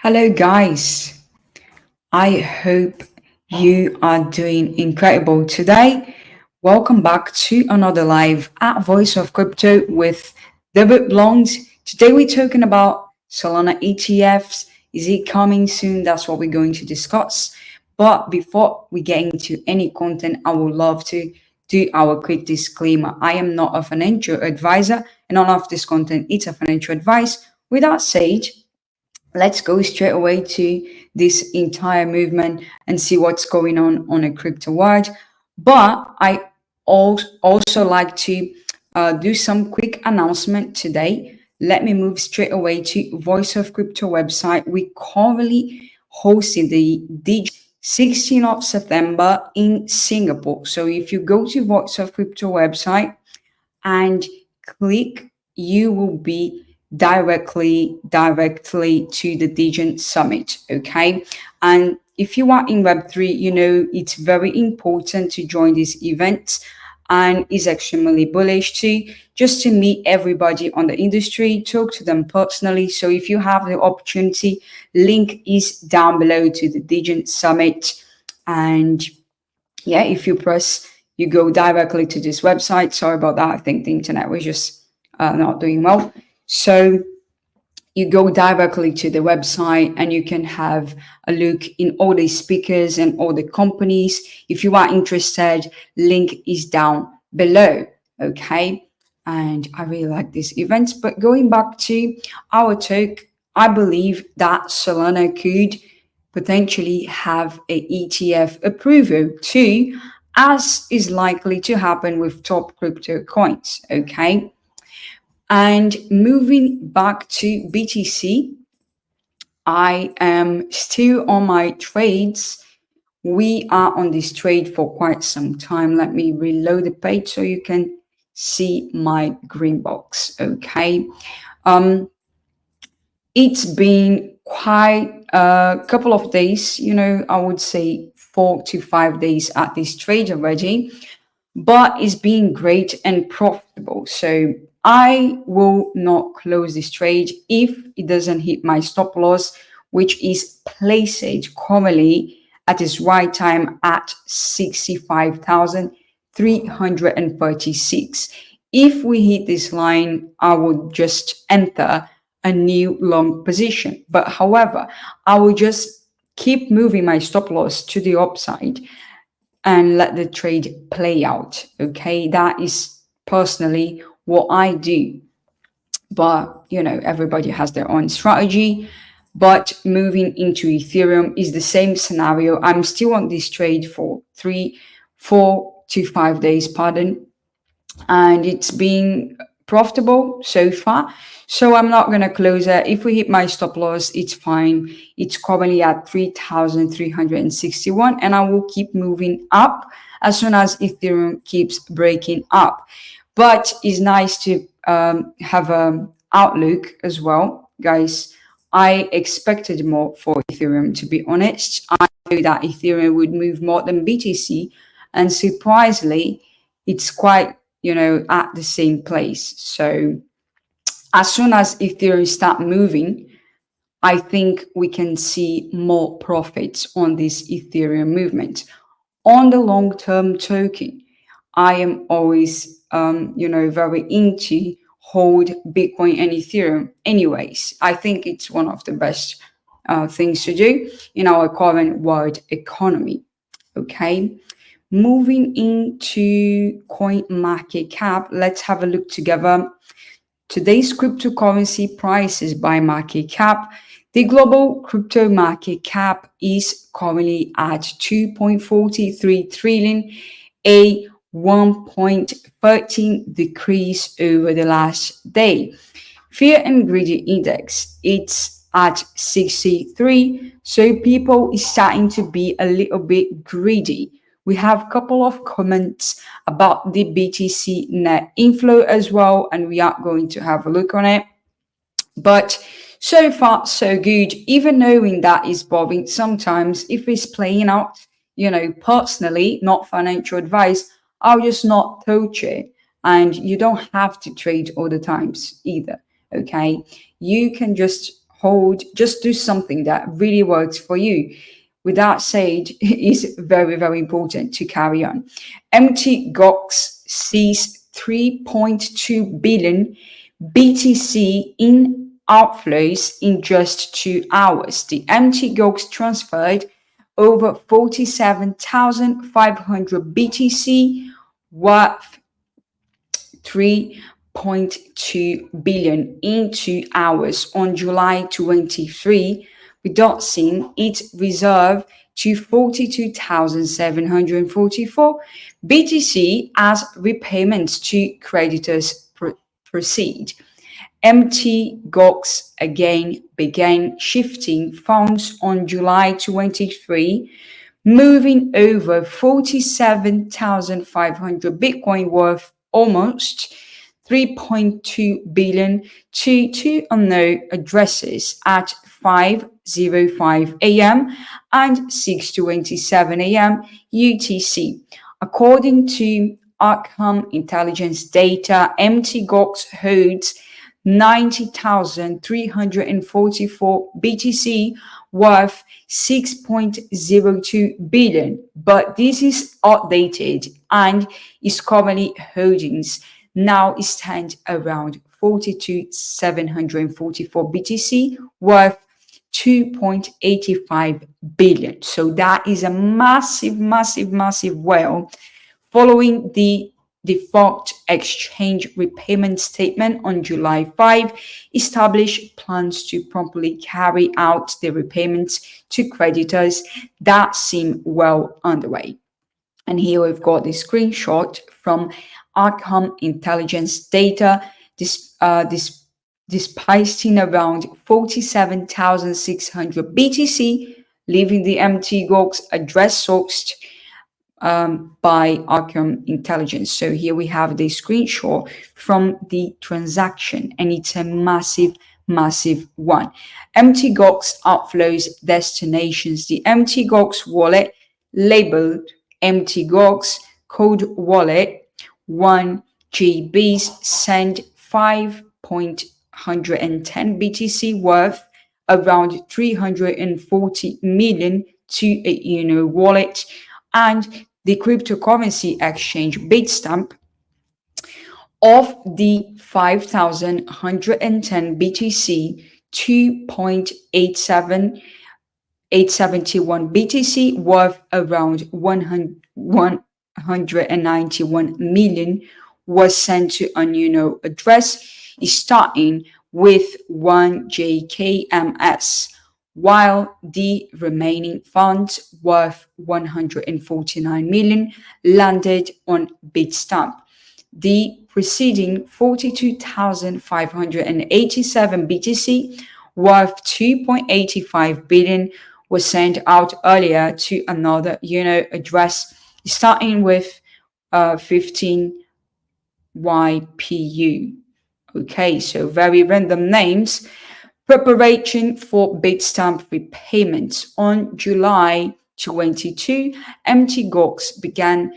Hello, guys. I hope you are doing incredible today. Welcome back to another live at Voice of Crypto with David Blondes. Today, we're talking about Solana ETFs. Is it coming soon? That's what we're going to discuss. But before we get into any content, I would love to do our quick disclaimer. I am not a financial advisor, and none of this content is a financial advice. With that said, let's go straight away to this entire movement and see what's going on a crypto world. But I also like to do some quick announcement today. Let me move straight away to Voice of Crypto website. We currently hosting the DJ 16th of September in Singapore. So if you go to Voice of Crypto website and click, you will be directly to the Digen Summit. Okay. And if you are in Web3, you know it's very important to join these events, and is extremely bullish too, just to meet everybody on the industry, talk to them personally. So if you have the opportunity, link is down below to the Digen Summit. And yeah, if you press, you go directly to this website. Sorry about that. I think the internet was just not doing well. So you go directly to the website and you can have a look in all the speakers and all the companies. If you are interested, link is down below. Okay. And I really like these events. But going back to our talk, I believe that Solana could potentially have a ETF approval too, as is likely to happen with top crypto coins. Okay. And moving back to BTC, I am still on my trades. We are on this trade for quite some time. Let me reload the page so you can see my green box. Okay. It's been quite a couple of days, I would say 4 to 5 days at this trade already, but it's been great and profitable. So I will not close this trade if it doesn't hit my stop loss, which is placed currently at its right time at 65,336. If we hit this line, I will just enter a new long position. But however, I will just keep moving my stop loss to the upside and let the trade play out. Okay, that is personally what I do. But everybody has their own strategy. But moving into Ethereum is the same scenario. I'm still on this trade for 4 to 5 days, pardon, and it's been profitable so far. So I'm not going to close it. If we hit my stop loss, it's fine. It's currently at 3,361, and I will keep moving up as soon as Ethereum keeps breaking up. But it's nice to have an outlook as well, guys. I expected more for Ethereum, to be honest. I knew that Ethereum would move more than BTC, and surprisingly, it's quite at the same place. So as soon as Ethereum start moving, I think we can see more profits on this Ethereum movement. On the long-term token, I am always, very into hold Bitcoin and Ethereum. Anyways, I think it's one of the best things to do in our current world economy. Okay. Moving into coin market cap, let's have a look together. Today's cryptocurrency prices by market cap. The global crypto market cap is currently at 2.43 trillion, a 1.13 decrease over the last day. Fear and greedy index, it's at 63. So people is starting to be a little bit greedy. We have a couple of comments about the BTC net inflow as well, and we are going to have a look on it. But so far, so good. Even knowing that is boring, sometimes if it's playing out, personally, not financial advice, I'll just not touch it. And you don't have to trade all the times either. Okay, you can just hold, just do something that really works for you. With that said, it is very, very important to carry on. MT Gox sees 3.2 billion BTC in outflows in just 2 hours. The MT Gox transferred over 47,500 BTC worth 3.2 billion in 2 hours on July 23, reducing its reserve to 42,744 BTC as repayments to creditors proceed. MT Gox again began shifting funds on July 23, moving over 47,500 Bitcoin worth almost 3.2 billion to two unknown addresses at 5:05 a.m. and 6:27 a.m. UTC. According to Arkham intelligence data, MT Gox holds 90,344 BTC worth 6.02 billion, but this is outdated and its currently holdings now stand around 42,744 BTC worth 2.85 billion. So that is a massive whale. Following the default exchange repayment statement on July 5, established plans to promptly carry out the repayments to creditors that seem well underway. And here we've got the screenshot from Arkham intelligence data. Dispatching around 47,600 BTC, leaving the MT Gox address sourced by Arkham Intelligence. So here we have the screenshot from the transaction, and it's a massive one. MT Gox outflows destinations. The MT Gox wallet labeled MT Gox code wallet 1 GBs send 5.110 BTC worth around 340 million to a Uno wallet, and the cryptocurrency exchange Bitstamp of the 5,110 BTC 2.871 BTC worth around 191 million was sent to a Uno address starting with 1 JKMS, while the remaining funds worth 149 million landed on Bitstamp. The preceding 42,587 BTC worth 2.85 billion was sent out earlier to another Uno address starting with 15 YPU. Okay, so very random names. Preparation for Bitstamp repayments. On July 22, MT Gox began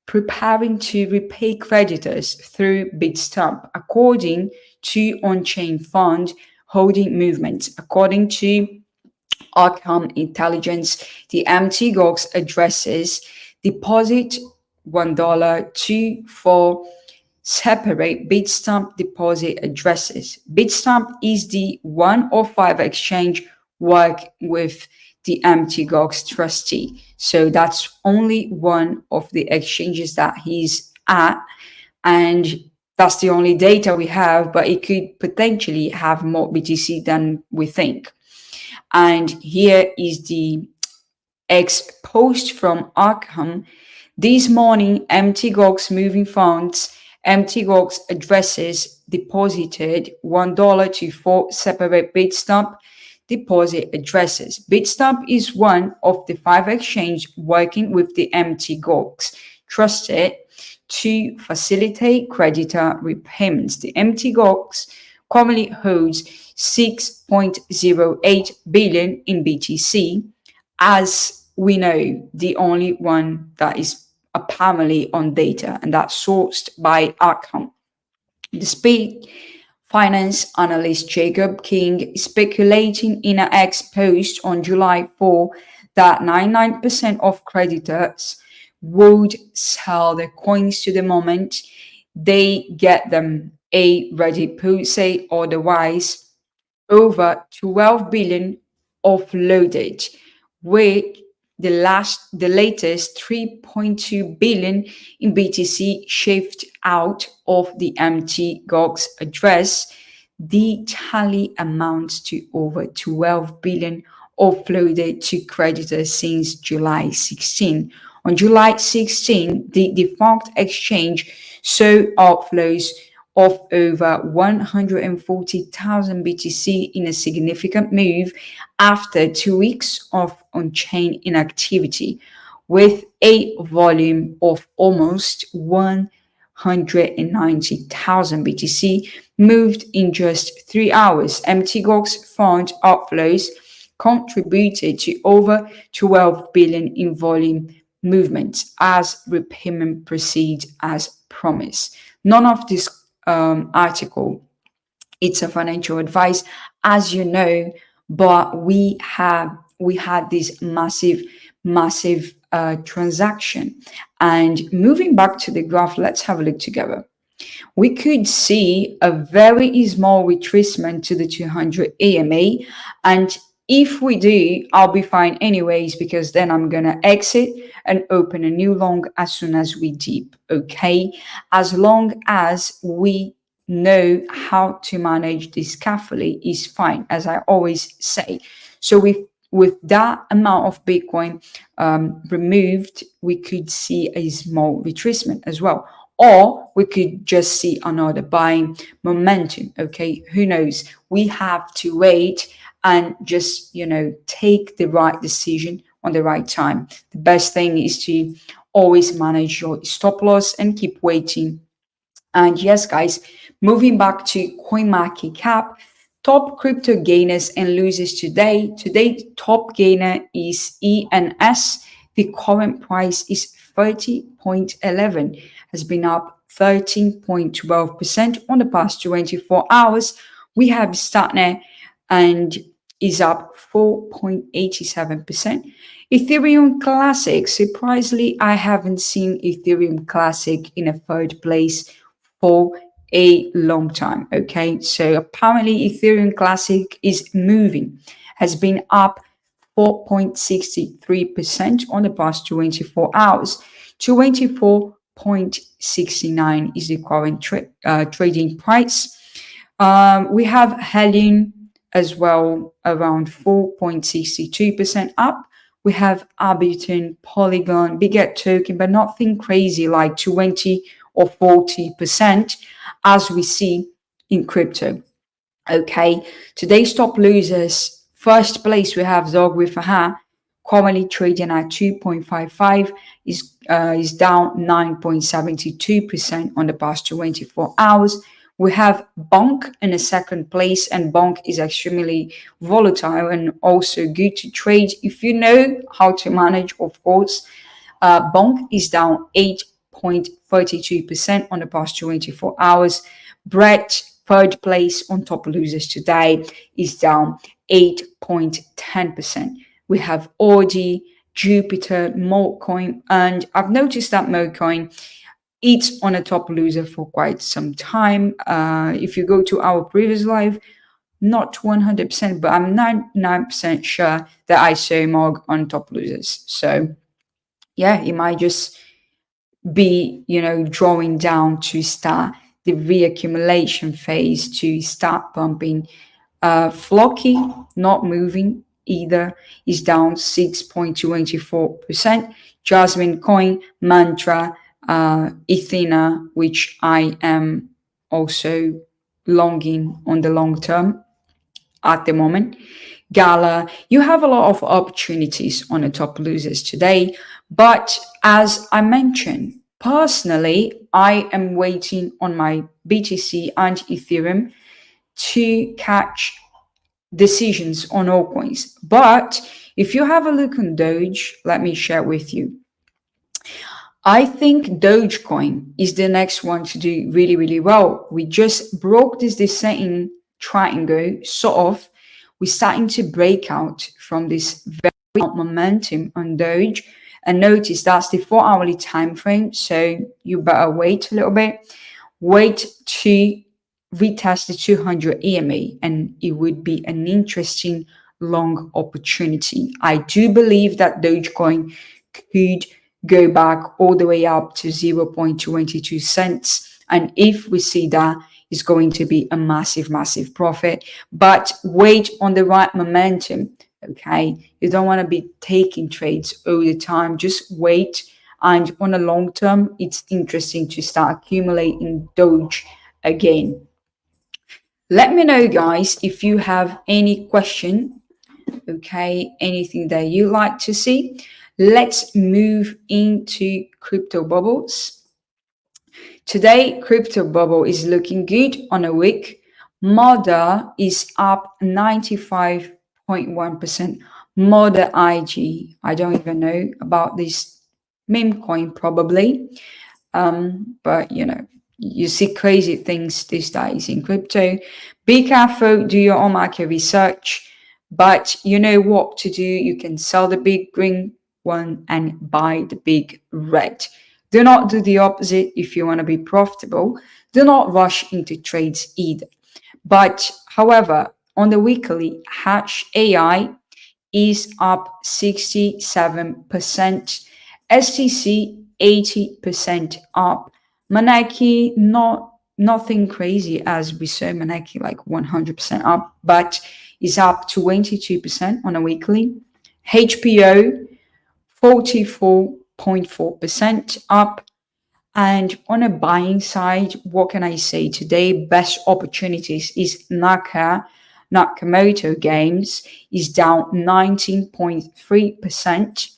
preparing to repay creditors through Bitstamp, according to on-chain fund holding movements. According to Arkham Intelligence, the MT Gox addresses deposit $1 to 4 separate Bitstamp deposit addresses. Bitstamp is the one of 5 exchange work with the MT Gox trustee. So that's only one of the exchanges that he's at, and that's the only data we have, but it could potentially have more BTC than we think. And here is the X post from Arkham. This morning, MT Gox moving funds, MT Gox addresses deposited $1 to 4 separate Bitstamp deposit addresses. Bitstamp is one of the 5 exchanges working with the MT Gox trusted to facilitate creditor repayments. The MT Gox currently holds 6.08 billion in BTC, as we know, the only one that is apparently on data, and that's sourced by Arkham. The speed Finance analyst Jacob King speculating in an X post on July 4 that 99% of creditors would sell their coins to the moment they get them a ready purchase, otherwise over 12 billion offloaded, with the latest 3.2 billion in BTC shift out of the MT Gox address. The tally amounts to over 12 billion offloaded to creditors since July 16. On July 16, the defunct exchange saw outflows of over 140,000 BTC in a significant move after 2 weeks of on-chain inactivity, with a volume of almost 190,000 BTC moved in just 3 hours. MTGOX fund outflows contributed to over 12 billion in volume movements as repayment proceeds as promised. None of this article, it's a financial advice, as you know, but we had this massive transaction. And moving back to the graph, let's have a look together. We could see a very small retracement to the 200 AMA. And if we do, I'll be fine anyways, because then I'm going to exit and open a new long as soon as we dip. Okay. As long as we know how to manage this carefully is fine, as I always say. So with that amount of Bitcoin removed, we could see a small retracement as well, or we could just see another buying momentum. Okay, who knows? We have to wait and just take the right decision on the right time. The best thing is to always manage your stop loss and keep waiting. And yes, guys, moving back to CoinMarketCap, top crypto gainers and losers today. Today, top gainer is ENS. The current price is 30.11, has been up 13.12% on the past 24 hours. We have Startnet and is up 4.87%. Ethereum Classic, surprisingly, I haven't seen Ethereum Classic in a third place for a long time. Okay, so apparently Ethereum Classic is moving, has been up 4.63% on the past 24 hours. 24.69 is the current trading price. We have Helium as well, around 4.62% up. We have Arbitrum, Polygon, Biget Token, but nothing crazy like 20 or 40% as we see in crypto. Okay, today's top losers. First place, we have Zog with currently trading at 2.55, is down 9.72% on the past 24 hours. We have Bonk in a second place, and Bonk is extremely volatile and also good to trade if you know how to manage, of course. Bonk is down 8.32% on the past 24 hours. Brett, third place on top losers today, is down 8.10%. We have Audi, Jupiter, Mocoin, and I've noticed that Mocoin, it's on a top loser for quite some time. If you go to our previous live, not 100%, but I'm 99% sure that I saw Mog on top losers. So yeah, it might just be, drawing down to start the reaccumulation phase, to start pumping. Flocky, not moving either, is down 6.24%. Jasmine Coin, Mantra, Ethena, which I am also longing on the long term at the moment. Gala, you have a lot of opportunities on the top losers today. But as I mentioned, personally, I am waiting on my BTC and Ethereum to catch decisions on all coins. But if you have a look on Doge, let me share with you. I think Dogecoin is the next one to do really, really well. We just broke this descending triangle, sort of. We're starting to break out from this very momentum on Doge. And notice that's the 4 hourly time frame. So you better wait a little bit. Wait to retest the 200 EMA, and it would be an interesting long opportunity. I do believe that Dogecoin could go back all the way up to 0.22 cents. And if we see that, it's going to be a massive, massive profit. But wait on the right momentum. Okay. You don't want to be taking trades all the time. Just wait. And on a long term, it's interesting to start accumulating Doge again. Let me know, guys, if you have any question, okay, anything that you like to see. Let's move into crypto bubbles. Today, crypto bubble is looking good on a week. MODA is up 95.1%. MODA IG, I don't even know about this meme coin probably. But you see crazy things these days in crypto. Be careful, do your own market research, but you know what to do. You can sell the big green one and buy the big red. Do not do the opposite if you want to be profitable. Do not rush into trades either. But however, on the weekly, Hash AI is up 67%, STC 80% up. Maneki, nothing crazy as we saw Maneki like 100% up, but is up 22% on a weekly. HPO 44.4% up. And on a buying side, what can I say today? Best opportunities is Nakamoto Games is down 19.3%.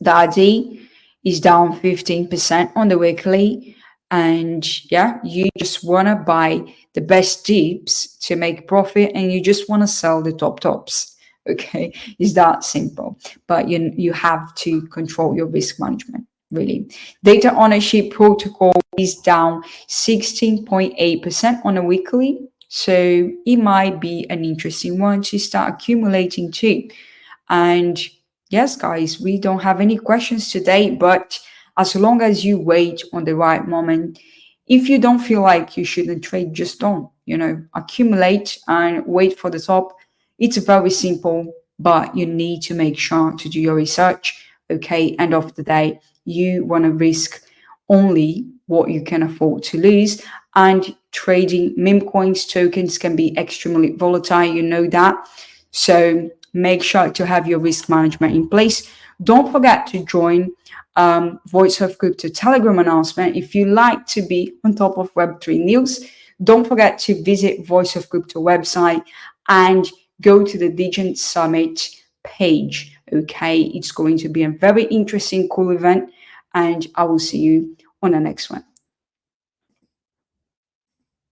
Dadi is down 15% on the weekly. And yeah, you just want to buy the best dips to make profit, and you just want to sell the tops. Okay, it's that simple. But you have to control your risk management. Really. Data ownership protocol is down 16.8% on a weekly. So it might be an interesting one to start accumulating too. And yes, guys, we don't have any questions today, but as long as you wait on the right moment, if you don't feel like you shouldn't trade, just don't, accumulate and wait for the top. It's very simple, but you need to make sure to do your research. Okay, end of the day, you want to risk only what you can afford to lose. And trading meme coins tokens can be extremely volatile, you know that. So make sure to have your risk management in place. Don't forget to join Voice of Crypto Telegram announcement. If you like to be on top of Web3 news, don't forget to visit Voice of Crypto website and go to the Digent Summit page. Okay, it's going to be a very interesting, cool event, and I will see you on the next one.